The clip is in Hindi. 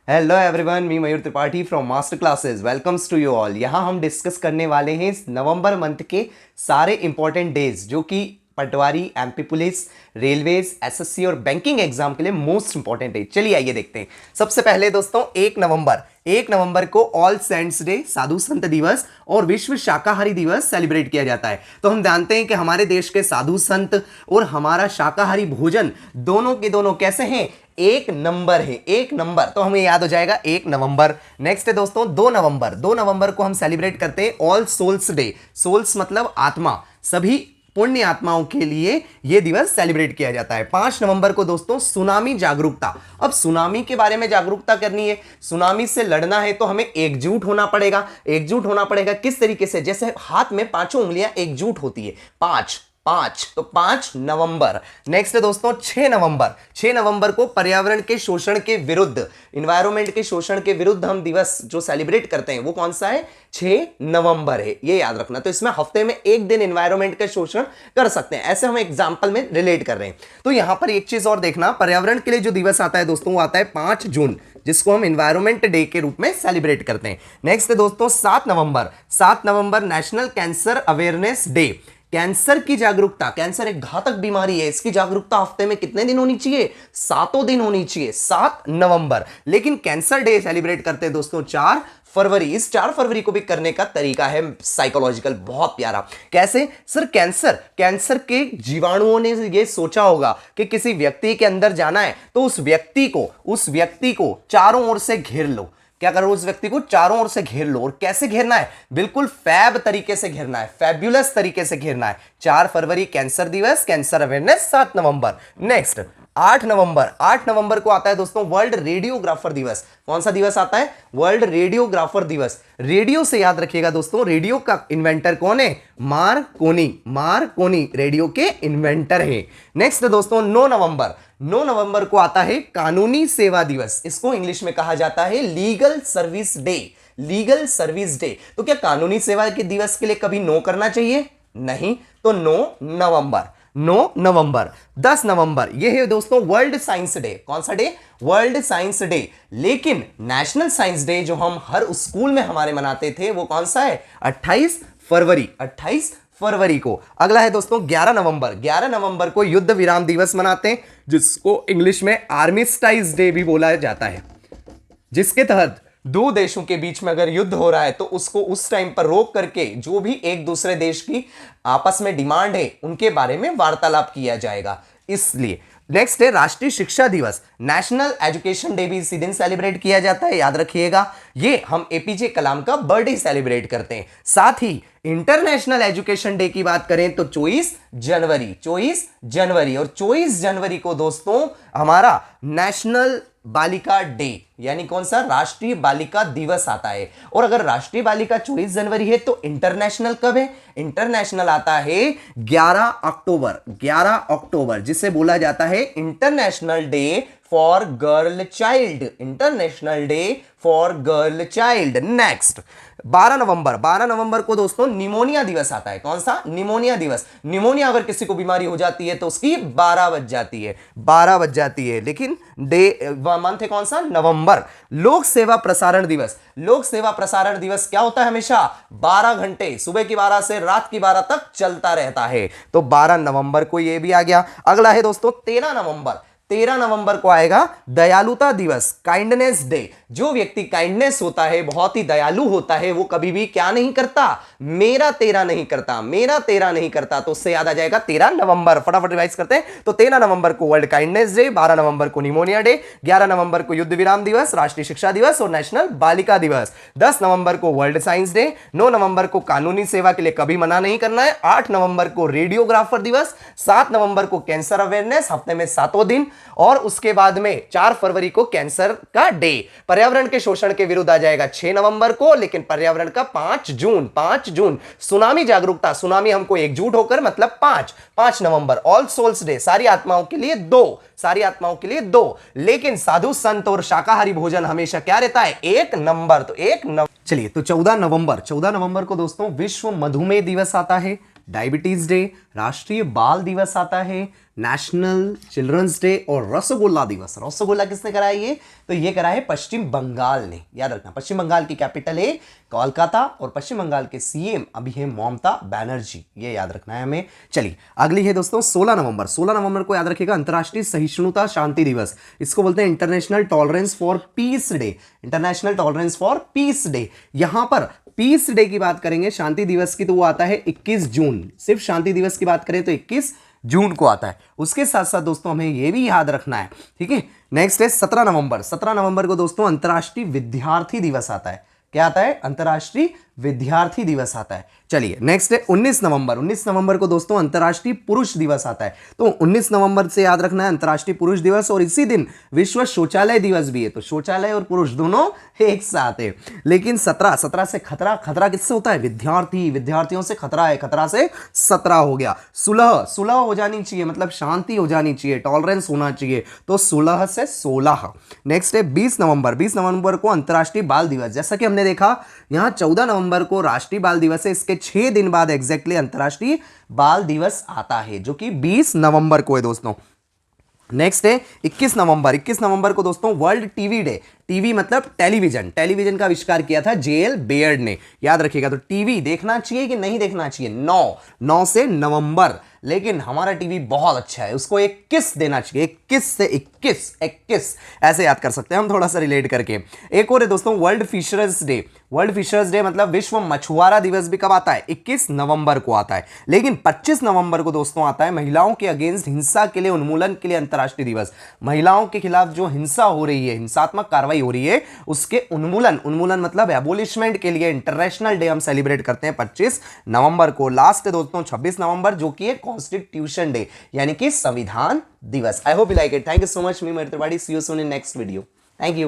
हेलो एवरीवन, मी Mayur Tripathi from master classes welcomes to you all. यहाँ हम डिस्कस करने वाले हैं नवंबर मंथ के सारे इंपॉर्टेंट डेज जो कि पटवारी, एमपी पुलिस, रेलवेज, एसएससी और बैंकिंग एग्जाम के लिए मोस्ट इंपॉर्टेंट है। चलिए आइए देखते हैं। सबसे पहले दोस्तों 1 नवंबर को ऑल सेंट्स डे, साधु संत दिवस और विश्व शाकाहारी दिवस सेलिब्रेट किया जाता है। तो हम जानते हैं कि हमारे देश के साधु संत और हमारा शाकाहारी भोजन दोनों के दोनों कैसे हैं, 1 नंबर है। 1 नंबर तो हमें याद हो जाएगा 1 नवंबर। नेक्स्ट है दोस्तों 2 नवंबर को हम सेलिब्रेट करते हैं ऑल सोल्स डे। सोल्स मतलब आत्मा, सभी पुण्य आत्माओं के लिए यह दिवस सेलिब्रेट किया जाता है। 5 नवंबर को दोस्तों सुनामी जागरूकता। अब सुनामी के बारे में जागरूकता करनी है, सुनामी से लड़ना है तो हमें एकजुट होना पड़ेगा। एकजुट होना पड़ेगा किस तरीके से, जैसे हाथ में 5 उंगलियां एकजुट होती है, पांच पांच, तो 5 नवंबर। नेक्स्ट है दोस्तों 6 नवंबर को पर्यावरण के शोषण के विरुद्ध, इन्वायरमेंट के शोषण के विरुद्ध हम दिवस जो सेलिब्रेट करते हैं वो कौन सा है, 6 नवंबर है। ये याद रखना। तो इसमें हफ्ते में एक दिन इन्वायरमेंट का शोषण कर सकते हैं, ऐसे हम एग्जांपल में रिलेट कर रहे हैं। तो यहां पर एक चीज और देखना, पर्यावरण के लिए जो दिवस आता है दोस्तों वो आता है 5 जून, जिसको हम इन्वायरमेंट डे के रूप में सेलिब्रेट करते हैं। नेक्स्ट है दोस्तों 7 November national cancer awareness day. Cancer की जागरूकता, कैंसर एक घातक बीमारी है, इसकी जागरूकता हफ्ते में कितने दिन होनी चाहिए, 7 दिन होनी चाहिए, 7 नवंबर। लेकिन कैंसर डे सेलिब्रेट करते हैं दोस्तों 4 फरवरी। इस 4 फरवरी को भी करने का तरीका है साइकोलॉजिकल, बहुत प्यारा। कैसे सर, कैंसर के जीवाणुओं ने ये सोचा होगा कि किसी व्यक्ति के अंदर जाना है तो उस व्यक्ति को चारों ओर से घेर लो। क्या करो, उस व्यक्ति को चारों ओर से घेर लो। और कैसे घेरना है, बिल्कुल फैब तरीके से घेरना है, फैब्युलस तरीके से घेरना है। 4 फरवरी कैंसर दिवस, कैंसर अवेयरनेस 7 नवंबर। नेक्स्ट 8 नवंबर को आता है दोस्तों वर्ल्ड रेडियोग्राफर दिवस। कौन सा दिवस आता है, वर्ल्ड रेडियोग्राफर दिवस। रेडियो से याद रखिएगा दोस्तों, रेडियो का इन्वेंटर कौन है, मार्कोनी रेडियो के इन्वेंटर है। नेक्स्ट दोस्तों 9 नवंबर को आता है कानूनी सेवा दिवस। इसको इंग्लिश में कहा जाता है लीगल सर्विस डे। तो क्या कानूनी सेवा के दिवस के लिए कभी नो करना चाहिए, नहीं। तो 9 नवंबर। 10 नवंबर यह है दोस्तों वर्ल्ड साइंस डे। कौन सा डे, वर्ल्ड साइंस डे। लेकिन नेशनल साइंस डे जो हम हर स्कूल में हमारे मनाते थे वो कौन सा है, 28 फरवरी को। अगला है दोस्तों 11 नवंबर को युद्ध विराम दिवस मनाते हैं, जिसको इंग्लिश में आर्मिस्टाइज डे भी बोला जाता है, जिसके तहत दो देशों के बीच में अगर युद्ध हो रहा है तो उसको उस टाइम पर रोक करके जो भी एक दूसरे देश की आपस में डिमांड है उनके बारे में वार्तालाप किया जाएगा, इसलिए। नेक्स्ट है राष्ट्रीय शिक्षा दिवस, नेशनल एजुकेशन डे भी इसी दिन सेलिब्रेट किया जाता है, याद रखिएगा। ये हम एपीजे कलाम का बर्थडे सेलिब्रेट करते हैं। साथ ही इंटरनेशनल एजुकेशन डे की बात करें तो 24 जनवरी और 24 जनवरी को दोस्तों हमारा नेशनल बालिका डे, यानी कौन सा, राष्ट्रीय बालिका दिवस आता है। और अगर राष्ट्रीय बालिका 24 जनवरी है तो इंटरनेशनल कब है, इंटरनेशनल आता है 11 अक्टूबर, जिसे बोला जाता है international day for girl child. Next 12 नवंबर को दोस्तों निमोनिया दिवस आता है। कौन सा, निमोनिया दिवस। निमोनिया अगर किसी को बीमारी हो जाती है तो उसकी 12 बज जाती है, लेकिन डे मंथ है कौन सा, नवंबर। लोक सेवा प्रसारण दिवस क्या होता है, हमेशा 12 घंटे, सुबह की 12 से रात की 12 तक चलता रहता है। तो 12 नवंबर को यह भी आ गया। अगला है दोस्तों 13 नवंबर को आएगा दयालुता दिवस, काइंडनेस डे। जो व्यक्ति काइंडनेस होता है, बहुत ही दयालु होता है, वो कभी भी क्या नहीं करता, मेरा तेरा नहीं करता। तो उससे याद आ जाएगा 13 नवंबर। फटाफट रिवाइज करते हैं। तो 13 नवंबर को वर्ल्ड काइंडनेस डे, 12 नवंबर को निमोनिया डे, 11 नवंबर को युद्ध विराम दिवस, राष्ट्रीय शिक्षा दिवस और नेशनल बालिका दिवस, 10 नवंबर को वर्ल्ड साइंस डे, 9 नवंबर को कानूनी सेवा के लिए कभी मना नहीं करना है, 8 नवंबर को रेडियोग्राफर दिवस, 7 नवंबर को कैंसर अवेयरनेस, हफ्ते में 7 दिन, और उसके बाद में 4 फरवरी को कैंसर का डे। पर्यावरण के शोषण के विरुद्ध आ जाएगा 6 नवंबर को, लेकिन पर्यावरण का 5 जून। सुनामी जागरूकता, सुनामी हमको एकजुट होकर, मतलब 5 नवंबर। ऑल सोल्स डे, सारी आत्माओं के लिए 2, लेकिन साधु संत और शाकाहारी भोजन हमेशा क्या रहता है, 1 नंबर। तो 1 नवंबर। चलिए, तो 14 नवंबर को दोस्तों विश्व मधुमेह दिवस आता है। डायबिटीज डे, राष्ट्रीय बाल दिवस आता है, नेशनल चिल्ड्रंस डे और रसगुल्ला दिवस। रसगुल्ला किसने कराया ये? तो ये करा है पश्चिम बंगाल ने। याद रखना, पश्चिम बंगाल की कैपिटल है कोलकाता और पश्चिम बंगाल के सीएम अभी है ममता बनर्जी, ये याद रखना है हमें। चलिए अगली है दोस्तों 16 नवंबर। 16 नवंबर को याद रखिएगा अंतर्राष्ट्रीय सहिष्णुता शांति दिवस। इसको बोलते हैं international tolerance for piece day. International tolerance for piece day. यहां पर पीस डे की बात करेंगे, शांति दिवस की, तो वो आता है 21 जून। सिर्फ शांति दिवस की बात करें तो 21 जून को आता है। उसके साथ साथ दोस्तों हमें यह भी याद रखना है, ठीक है। नेक्स्ट है 17 नवंबर। 17 नवंबर को दोस्तों अंतर्राष्ट्रीय विद्यार्थी दिवस आता है। क्या आता है? अंतर्राष्ट्रीय विद्यार्थी दिवस आता है। चलिए नेक्स्ट है 19 नवंबर। 19 नवंबर को दोस्तों अंतर्राष्ट्रीय पुरुष दिवस आता है। तो 19 नवंबर से याद रखना है अंतर्राष्ट्रीय पुरुष दिवस, और इसी दिन विश्व शौचालय दिवस भी है। तो शौचालय और पुरुष दोनों एक साथ है। लेकिन 17 से खतरा किससे होता है? विद्यार्थियों से खतरा है, खतरा से 17 हो गया। सुलह हो जानी चाहिए, मतलब शांति हो जानी चाहिए, टॉलरेंस होना चाहिए, तो 16 से 16। नेक्स्ट है 20 नवंबर। 20 नवंबर को अंतर्राष्ट्रीय बाल दिवस। जैसा कि हमने देखा यहां 14 नवंबर को राष्ट्रीय बाल दिवस है, इसके 6 दिन बाद एग्जैक्टली अंतर्राष्ट्रीय बाल दिवस आता है, जो कि 20 नवंबर को है दोस्तों। नेक्स्ट है 21 नवंबर। 21 नवंबर को दोस्तों वर्ल्ड टीवी डे। टीवी मतलब टेलीविजन। टेलीविजन का आविष्कार किया था जेएल बेयर्ड ने, याद रखिएगा। तो टीवी देखना चाहिए कि नहीं देखना चाहिए? 9 से नवंबर। लेकिन हमारा टीवी बहुत अच्छा है, उसको 21 देना चाहिए। 21 से 21 ऐसे याद कर सकते हैं हम, थोड़ा सा रिलेट करके। एक और है दोस्तों world fishers day. World fishers day मतलब विश्व मछुआरा दिवस भी कब आता है? 21 नवंबर को आता है। लेकिन 25 नवंबर को दोस्तों आता है महिलाओं के अगेंस्ट हिंसा के लिए उन्मूलन के लिए अंतर्राष्ट्रीय दिवस। महिलाओं के खिलाफ जो हिंसा हो रही है, हिंसात्मक कार्रवाई हो रही है, उसके उन्मूलन मतलब एबोलिशमेंट के लिए इंटरनेशनल डे हम सेलिब्रेट करते हैं 25 नवंबर को। लास्ट है दोस्तों 26 नवंबर, जो कि है कॉन्स्टिट्यूशन डे, यानी कि संविधान दिवस। I hope you like it. Thank you so much, me Mayur Tripathi. See you soon in next video. Thank you.